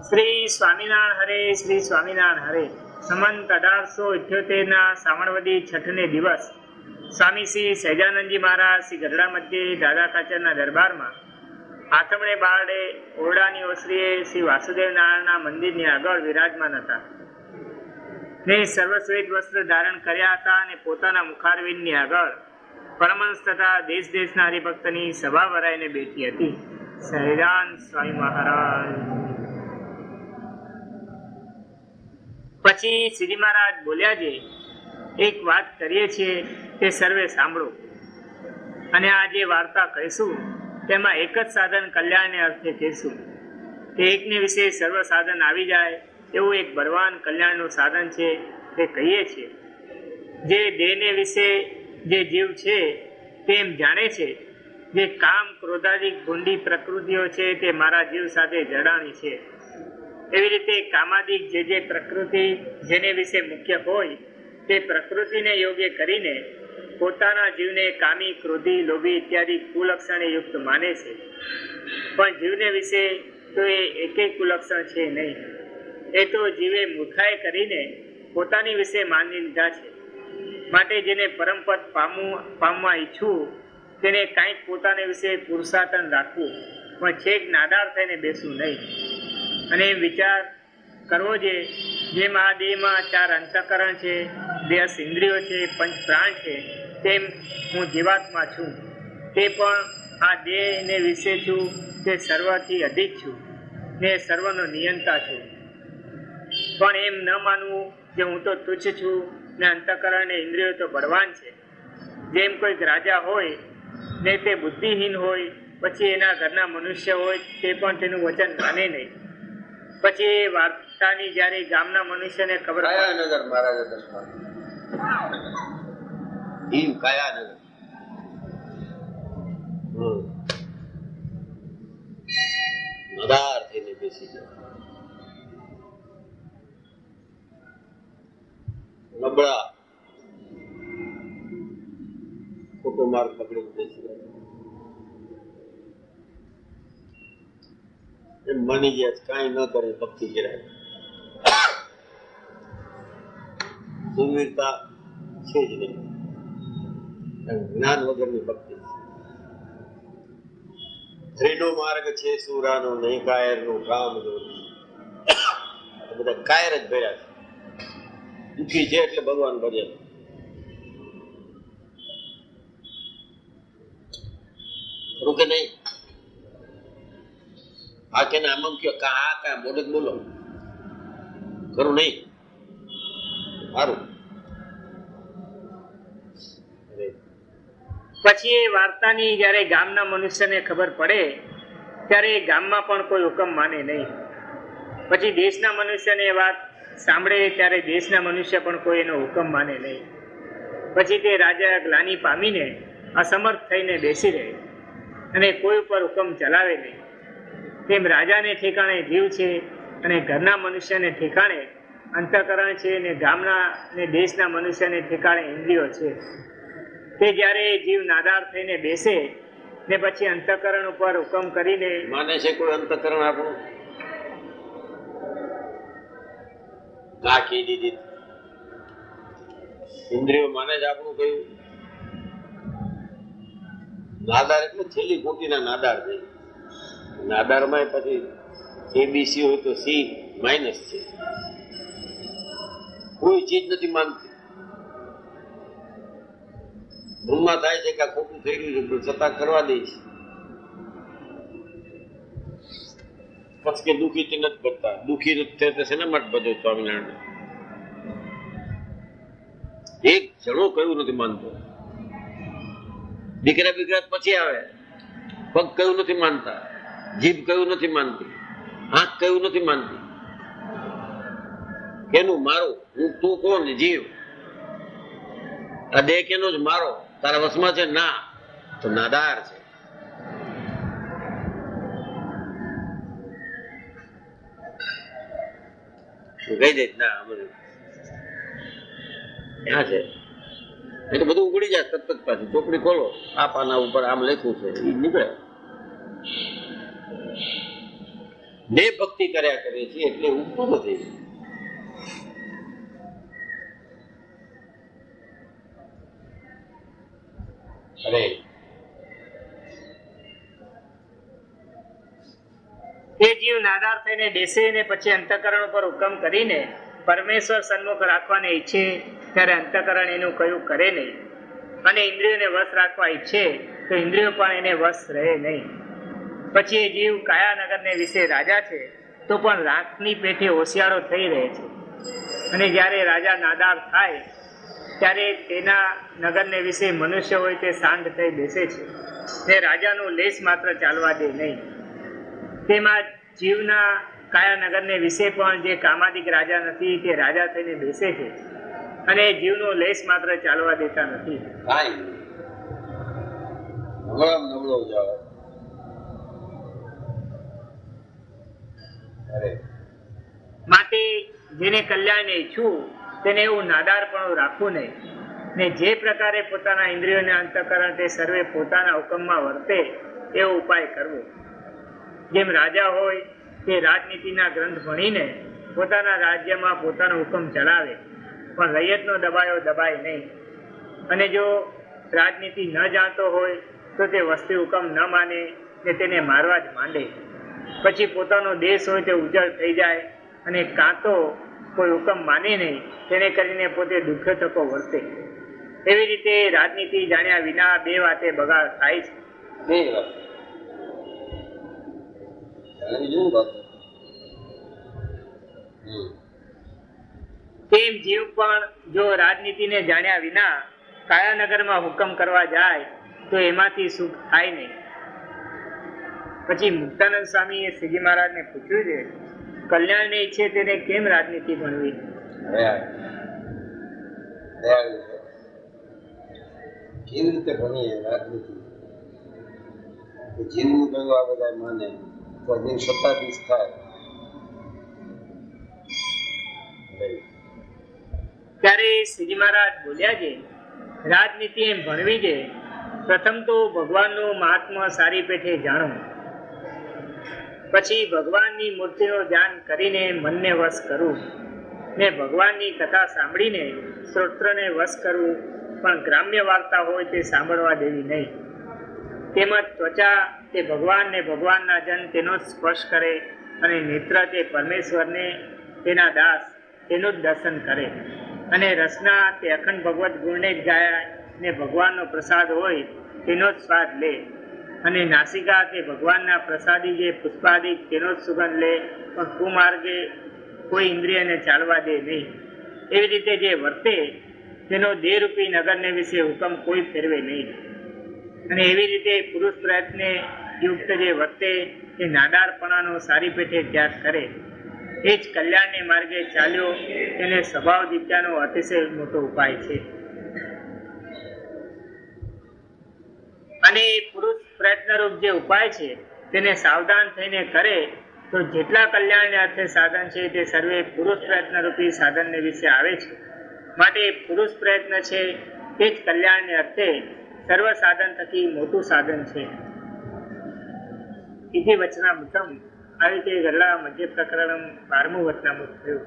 શ્રી સ્વામિનારાયણ હરે, શ્રી સ્વામિનારાયણ હરે. સંમત 1878 શ્રાવણવદી છઠને દિવસ સ્વામી શ્રી સહજાનંદજી મહારાજ શ્રી ગઢડા મધ્યે દાદા ખાચરના દરબારમાં આથમણે બારડે ઓરડાની ઓસરીએ શ્રી વાસુદેવ નારાયણના મંદિરની આગળ વિરાજમાન હતા ને સર્વશ્વેત વસ્ત્ર ધારણ કર્યા હતા અને પોતાના મુખારવિંદની આગળ પરમહંસ તથા દેશ દેશના હરિભક્તની સભા ભરાઈને બેઠી હતી. સહજાનંદ સ્વામી મહારાજ. પછી શ્રીજી મહારાજ બોલ્યા છે, એક વાત કરીએ છીએ તે સર્વે સાંભળો, અને આ જે વાર્તા કહીશું તેમાં એક જ સાધન કલ્યાણને અર્થે કહીશું કે એકને વિશે સર્વ સાધન આવી જાય એવું એક બળવાન કલ્યાણનું સાધન છે તે કહીએ છીએ. જે દેહને વિશે જે જીવ છે તેમ જાણે છે, જે કામ ક્રોધાદિક ભૂંડી પ્રકૃતિઓ છે તે મારા જીવ સાથે જડાણી છે, એવી રીતે કામાદિક જે પ્રકૃતિ જેને વિશે મુખ્ય હોય તે પ્રકૃતિને યોગ્ય કરીને પોતાના જીવને કામી, ક્રોધી, લોભી ઇત્યાદિ કુલક્ષણે યુક્ત માને છે. પણ જીવને વિશે તો એ એકેય કુલક્ષણ છે નહીં. એ તો જીવે મૂર્ખાઈ કરીને પોતાની વિશે માની લીધા છે. માટે જેને પરમપદ પામવા ઈચ્છું તેને કાંઈક પોતાને વિશે પુરુષાર્થન રાખવું, પણ છેક નાદાર થઈને બેસવું નહીં. અને એમ વિચાર કરવો છે, જેમ આ દેહમાં 4 અંતઃકરણ છે, 10 ઇન્દ્રિયો છે, 5 પ્રાણ છે, તેમ હું જીવાત્મા છું. તે પણ આ દેહને વિશે છું, તે સર્વથી અધિક છું ને સર્વનો નિયંતા છું. પણ એમ ન માનવું કે હું તો તુચ્છ છું ને અંતઃકરણ ને ઇન્દ્રિયો તો બળવાન છે. જેમ કોઈક રાજા હોય ને તે બુદ્ધિહીન હોય, પછી એના ઘરના મનુષ્ય હોય તે પણ તેનું વચન માને નહીં. પછી એ વાર્તાની જ્યારે ગામના મનુષ્યને ખબર કયાનગર મહારાજ કયાનગર નદાર થઈને બેસી જાય, નબળા ખોટો માર્ગ પકડીને બેસી જાય. એમ માની ગયા કાંઈ ન કરે ભક્તિ કરાય. સુરવીરતા છે જ નહીં, જ્ઞાન વગરની ભક્તિ. હરિનો માર્ગ છે સુરાનો, નહીં કાયરનું કામ જોયું. બધા કાયર જ ભર્યા છે. દુઃખી છે એટલે ભગવાન ભર્યા. ખરું કે નહીં? આ કે આમ કયો કા બોલે બોલો, ખરું નહીં? સારું. પછી એ વાર્તાની જ્યારે ગામના મનુષ્યને ખબર પડે ત્યારે એ ગામમાં પણ કોઈ હુકમ માને નહીં. પછી દેશના મનુષ્યને એ વાત સાંભળે ત્યારે દેશના મનુષ્ય પણ કોઈ એનો હુકમ માને નહીં. પછી તે રાજા ગ્લાનિ પામીને અસમર્થ થઈને બેસી રહે અને કોઈ ઉપર હુકમ ચલાવે નહીં. તેમ રાજાને ઠેકાણે જીવ છે અને ઘરના મનુષ્યને ઠેકાણે અંતઃકરણ છે ને ગામના ને દેશના મનુષ્યને ઠેકાણે ઇન્દ્રિયો છે. તે જ્યારે જીવ નાદાર થઈને બેસે ને પછી અંતઃકરણ ઉપર હુકમ કરીને માને છે કોઈ અંતઃકરણ આપણું નાખી દીધી, ઇન્દ્રિયો માને છે આપણું કયું નાદાર એટલે છેલ્લી કોટીના નાદાર થઈ. નાદારમાં પછી એબીસી હોય તો સી માઇનસ છે. કોઈ ચીજ નથી માનતી. મનમાં થાય છે કે આ ખોટું થઈ રહ્યું છે પણ છતાં કરવા દે છે. પછી કે દુઃખીથી નથી કરતા, દુઃખી નથી થશે ને માટે બધો સ્વામિનારાયણ એક જણો કયું નથી માનતો. દીકરા બીકરા પછી આવે, પગ કયું નથી માનતા, જીભ કયું નથી માનતી, આંખ કયું નથી માનતી. કેનું મારું? હું તું કોણ? જીવ. આ દેહ કેનો જ મારો? તારા વશમાં છે? ના, તો નાદાર છે. કહી દે ના ક્યાં છે એટલે બધું ઉગડી જાય તરત જ. પાછી ચોપડી ખોલો, આ પાના ઉપર આમ લખ્યું છે એ નીકળે. ને ભક્તિ કર્યા કરે છે એટલે ઉગતું નથી. અરે એ જીવ નાદાર થઈને બેસે ને પછી અંતઃકરણ ઉપર હુકમ કરીને પરમેશ્વર સન્મુખ રાખવાને ઈચ્છે ત્યારે અંતઃકરણ એનું કયું કરે નહીં, અને ઇન્દ્રિયોને વશ રાખવા ઈચ્છે તો ઇન્દ્રિયો પણ એને વશ રહે નહીં. પછી એ જીવ કાયાનગરને વિશે રાજા છે તો પણ રાખની પેઠે હોશિયારો થઈ રહે છે, અને જ્યારે રાજા નાદાર થાય ત્યારે તેના નગરને વિશે મનુષ્ય હોય તે શાંત થઈ બેસે છે ને રાજાનું લેશ માત્ર ચાલવા દે નહીં. તેમાં જીવના કાયાનગરને વિશે પણ જે કામાદિક રાજા નથી તે રાજા થઈને બેસે છે, અને જીવનો લેશ માત્ર ચાલવા દેતા નથી. કાંઈ નબળામાં નબળો જાઓ. અરે માટે જેને કલ્યાણને ઈચ્છું તેને એવું નાદારપણું રાખવું નહીં, ને જે પ્રકારે પોતાના ઇન્દ્રિયોને અંતઃકરણ તે સર્વે પોતાના હુકમમાં વર્તે એવો ઉપાય કરવો. જેમ રાજા હોય તે રાજનીતિના ગ્રંથ ભણીને પોતાના રાજ્યમાં પોતાનો હુકમ ચલાવે, પણ રૈયતનો દબાયો દબાય નહીં. અને જો રાજનીતિ ન જાણતો હોય તો તે વસ્તી હુકમ ન માને ને તેને મારવા જ માંડે. પછી પોતાનો દેશ હોય તે ઉજળ થઈ જાય, અને કાં તો કોઈ હુકમ માને નહીં તેને કરીને પોતે દુઃખ તકો વર્તે. એવી રીતે રાજનીતિ જાણ્યા વિના બે વાતે બગાડ થાય છે. બે વાત તેમ જીવ પણ જો રાજનીતિને જાણ્યા વિના કાયાનગરમાં હુકમ કરવા જાય તો એમાંથી સુખ થાય નહીં. પછી મુક્તાનંદ સ્વામીએ શ્રીજી મહારાજને પૂછ્યું છે, કલ્યાણને ઈચ્છે તેને કેમ રાજનીતિ ભણવી? કેવી રીતે ભણીએ રાજનીતિ? જીવનું કયું આ બધા માને તો જીવ સત્તાધીશ થાય. ત્યારે શ્રીજી મહારાજ બોલ્યા છે, રાજનીતિ એમ ભણવી છે, પ્રથમ તો ભગવાનનું મહાત્મા સારી પેઠે જાણો, પછી ભગવાનની મૂર્તિનું ધ્યાન કરીને મનને વશ કરવું, ને ભગવાનની કથા સાંભળીને શ્રોત્રને વશ કરવું, પણ ગ્રામ્ય વાર્તા હોય તે સાંભળવા દેવી નહીં. તેમજ ત્વચા તે ભગવાન ને ભગવાનના જન તેનો જ સ્પર્શ કરે, અને નેત્ર તે પરમેશ્વરને તેના દાસ તેનું જ દર્શન કરે, અને રસના તે અખંડ ભગવત ગુણને જ ગાયા ને ભગવાનનો પ્રસાદ હોય તેનો જ સ્વાદ લે, અને નાસિકા તે ભગવાનના પ્રસાદી જે પુષ્પાદિક તેનો જ સુગંધ લે, પણ કુમાર્ગે કોઈ ઇન્દ્રિયને ચાલવા દે નહીં. એવી રીતે જે વર્તે તેનો દેહરૂપી નગરને વિશે હુકમ કોઈ ફેરવે નહીં. અને એવી રીતે પુરુષ પ્રયત્ને યુક્ત જે વર્તે તે નાદારપણાનો સારી પેઠે ત્યાગ કરે, એ જ કલ્યાણને માર્ગે ચાલ્યો તેને સ્વભાવ દીપ્યાનો અતિશય મોટો ઉપાય છે. અને એ પુરુષ પ્રયત્નરૂપ જે ઉપાય છે તેને સાવધાન થઈને કરે તો જેટલા કલ્યાણને અર્થે સાધન છે તે સર્વે પુરુષ પ્રયત્નરૂપી સાધનને વિશે આવે છે. માટે પુરુષ પ્રયત્ન છે તે જ કલ્યાણને અર્થે સર્વ સાધન થકી મોટું સાધન છે. ઇતિ વચનામૃતમ. આવી રીતે ગરડા મધ્ય પ્રકરણ 12મું વચનામૃત થયું.